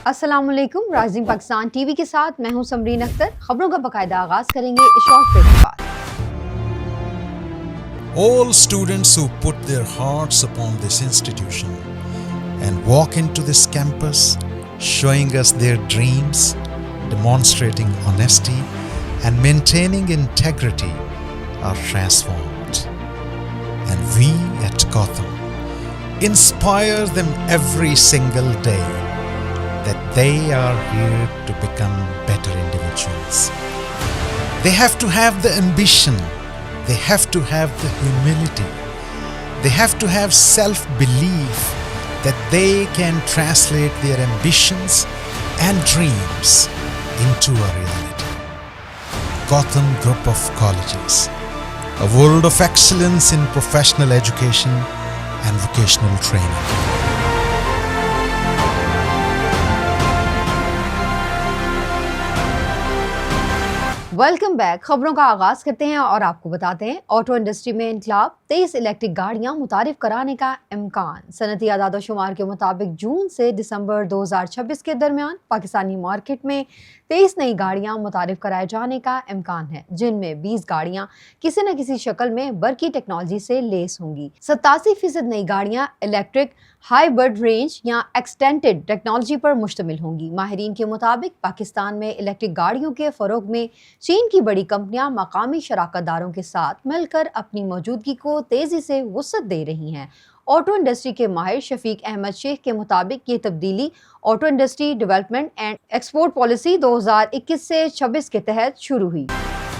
السلام علیکم، rising Pakistan T V کے ساتھ میں ہوں سمرین اختر۔ خبروں کا باقاعدہ آغاز کریں گے اس شارٹ بریک کے بعد۔ All students who put their hearts upon this institution and walk into this campus, showing us their dreams, demonstrating honesty and maintaining integrity, are transformed. And we at Gotham inspire them every single day that they are here to become better individuals. They have to have the ambition, they have to have the humility, they have to have self-belief that they can translate their ambitions and dreams into a reality. Gotham Group of Colleges, a world of excellence in professional education and vocational training. Welcome back. خبروں کا آغاز کرتے ہیں اور آپ کو بتاتے ہیں آٹو انڈسٹری میں انقلاب، 23 الیکٹرک گاڑیاں متعارف کرانے کا امکان۔ صنعتی اعداد و شمار کے مطابق جون سے دسمبر 2026 کے درمیان پاکستانی مارکیٹ میں 23 نئی گاڑیاں متعارف کرائے جانے کا امکان ہے، جن میں 20 گاڑیاں کسی نہ کسی شکل میں برقی ٹیکنالوجی سے لیس ہوں گی۔ 87% نئی گاڑیاں الیکٹرک ہائیبرڈ رینج یا ایکسٹینڈڈ ٹیکنالوجی پر مشتمل ہوں گی۔ ماہرین کے مطابق پاکستان میں الیکٹرک گاڑیوں کے فروغ میں چین کی بڑی کمپنیاں مقامی شراکت داروں کے ساتھ مل کر اپنی موجودگی کو تیزی سے وسعت دے رہی ہیں۔ آٹو انڈسٹری کے ماہر شفیق احمد شیخ کے مطابق یہ تبدیلی auto industry development and export policy 2021 سے 26 کے تحت شروع ہوئی۔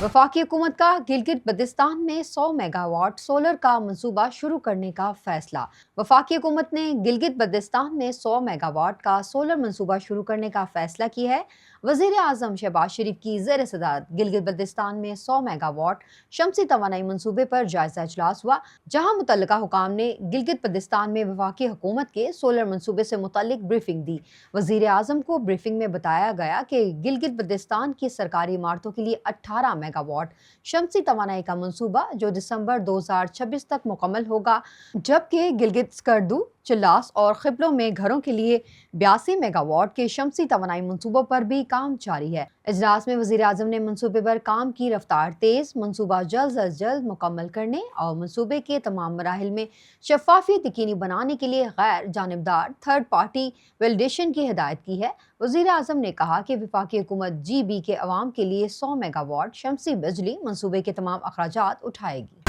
وفاقی حکومت کا گلگت بلتستان میں 100 میگا واٹ سولر کا منصوبہ شروع کرنے کا فیصلہ۔ وفاقی حکومت نے گلگت بلتستان میں 100 میگا واٹ کا سولر منصوبہ شروع کرنے کا فیصلہ کیا ہے۔ وزیر اعظم شہباز شریف کی زیر صدارت گلگت بلتستان میں 100 میگا واٹ شمسی توانائی منصوبے پر جائزہ اجلاس ہوا، جہاں متعلقہ حکام نے گلگت بلتستان میں وفاقی حکومت کے سولر منصوبے سے متعلق بریفنگ دی۔ وزیر اعظم کو بریفنگ میں بتایا گیا کہ گلگت بلتستان کی سرکاری عمارتوں کے لیے 18 میگا واٹ شمسی توانائی کا منصوبہ جو دسمبر 2026 تک مکمل ہوگا، جبکہ گلگت سکردو، چلاس اور خبلوں میں گھروں کے لیے 82 میگا واٹ کے شمسی توانائی منصوبوں پر بھی کام جاری ہے۔ اجلاس میں وزیر اعظم نے منصوبے پر کام کی رفتار تیز، منصوبہ جلد از جلد مکمل کرنے اور منصوبے کے تمام مراحل میں شفافیت یقینی بنانے کے لیے غیر جانبدار تھرڈ پارٹی ویلیڈیشن کی ہدایت کی ہے۔ وزیر اعظم نے کہا کہ وفاقی حکومت جی بی کے عوام کے لیے 100 میگا واٹ شمسی بجلی منصوبے کے تمام اخراجات اٹھائے گی۔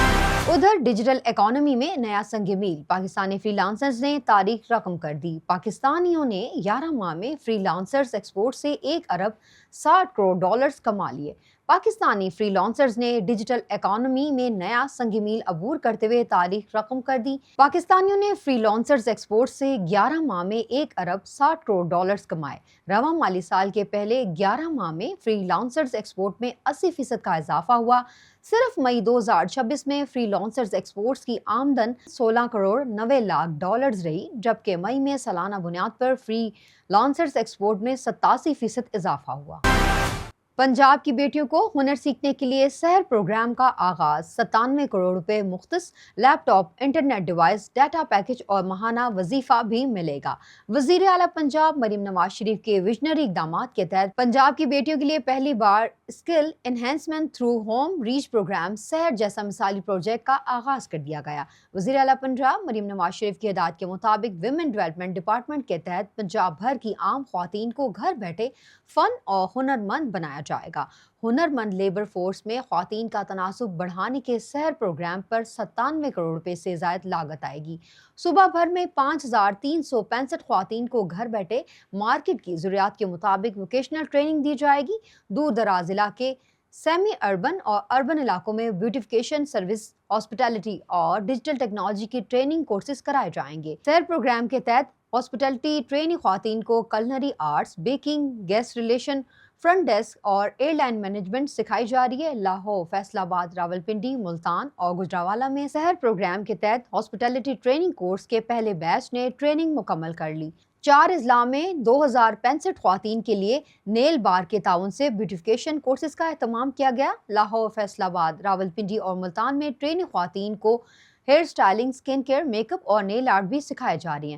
ادھر ڈیجیٹل اکانومی میں نیا سنگ میل، پاکستانی فری لانسرز نے تاریخ رقم کر دی۔ پاکستانیوں نے 11 ماہ میں فری لانسرز ایکسپورٹ سے 1 ارب 60 کروڑ ڈالرز کما لیے۔ پاکستانی فری لانسرز نے ڈیجیٹل اکانومی میں نیا سنگ میل عبور کرتے ہوئے تاریخ رقم کر دی۔ پاکستانیوں نے فری لانسرز ایکسپورٹ سے 11 ماہ میں 1 ارب 60 کروڑ ڈالرز کمائے۔ رواں مالی سال کے پہلے 11 ماہ میں فری لانسرز ایکسپورٹ میں 80% کا اضافہ ہوا۔ صرف مئی 2026 میں فری لانسرز ایکسپورٹس کی آمدن 16 کروڑ 90 لاکھ ڈالرز رہی، جبکہ مئی میں سالانہ بنیاد پر فری لانسرز ایکسپورٹ میں 87% اضافہ ہوا۔ پنجاب کی بیٹیوں کو ہنر سیکھنے کے لیے سحر پروگرام کا آغاز، 97 کروڑ روپے مختص laptop, internet device, data package اور ماہانہ وظیفہ بھی ملے گا۔ وزیر اعلیٰ پنجاب مریم نواز شریف کے ویژنری اقدامات کے تحت پنجاب کی بیٹیوں کے لیے پہلی بار skill enhancement through home reach programme Sehar جیسا مثالی پروجیکٹ کا آغاز کر دیا گیا۔ وزیر اعلیٰ پنجاب مریم نواز شریف کی ہدایت کے مطابق ویمن ڈیولپمنٹ ڈپارٹمنٹ کے تحت پنجاب بھر کی عام خواتین کو گھر بیٹھے فن اور ہنر مند بنایا جائے گا۔ ہنر مند لیبر فورس میں خواتین کا تناسب بڑھانے کے سحر پروگرام پر 97 کروڑ روپے سے زائد لاگت آئے گی۔ صوبہ بھر میں 5365 خواتین کو گھر بیٹھے مارکیٹ کی ضروریات کے مطابق ووکیشنل ٹریننگ دی جائے گی۔ دور دراز علاقے، سیمی اربن اور اربن علاقوں میں بیوٹیفیکیشن سروس، ہاسپٹیلٹی اور ڈیجیٹل ٹیکنالوجی کی ٹریننگ کورسز کرائے جائیں گے۔ سحر پروگرام کے تحت ہاسپٹیلٹی ٹرینی خواتین کو culinary arts, baking, guest relation, front desk اور ایئر لائن مینجمنٹ سکھائی جا رہی ہے۔ لاہور، فیصل آباد، راولپنڈی، ملتان اور گجرانوالہ میں سحر پروگرام کے تحت ہاسپٹیلٹی ٹریننگ کورس کے پہلے بیچ نے ٹریننگ مکمل کر لی۔ 4 اضلاع میں 2065 خواتین کے لیے نیل بار کے تعاون سے بیوٹیفیکیشن کورسز کا اہتمام کیا گیا۔ لاہور، فیصل آباد، راولپنڈی اور ملتان میں ٹرینی خواتین کو ہیئر سٹائلنگ، سکن کیئر، میک اپ اور نیل آرٹ بھی سکھائے جا رہے ہیں۔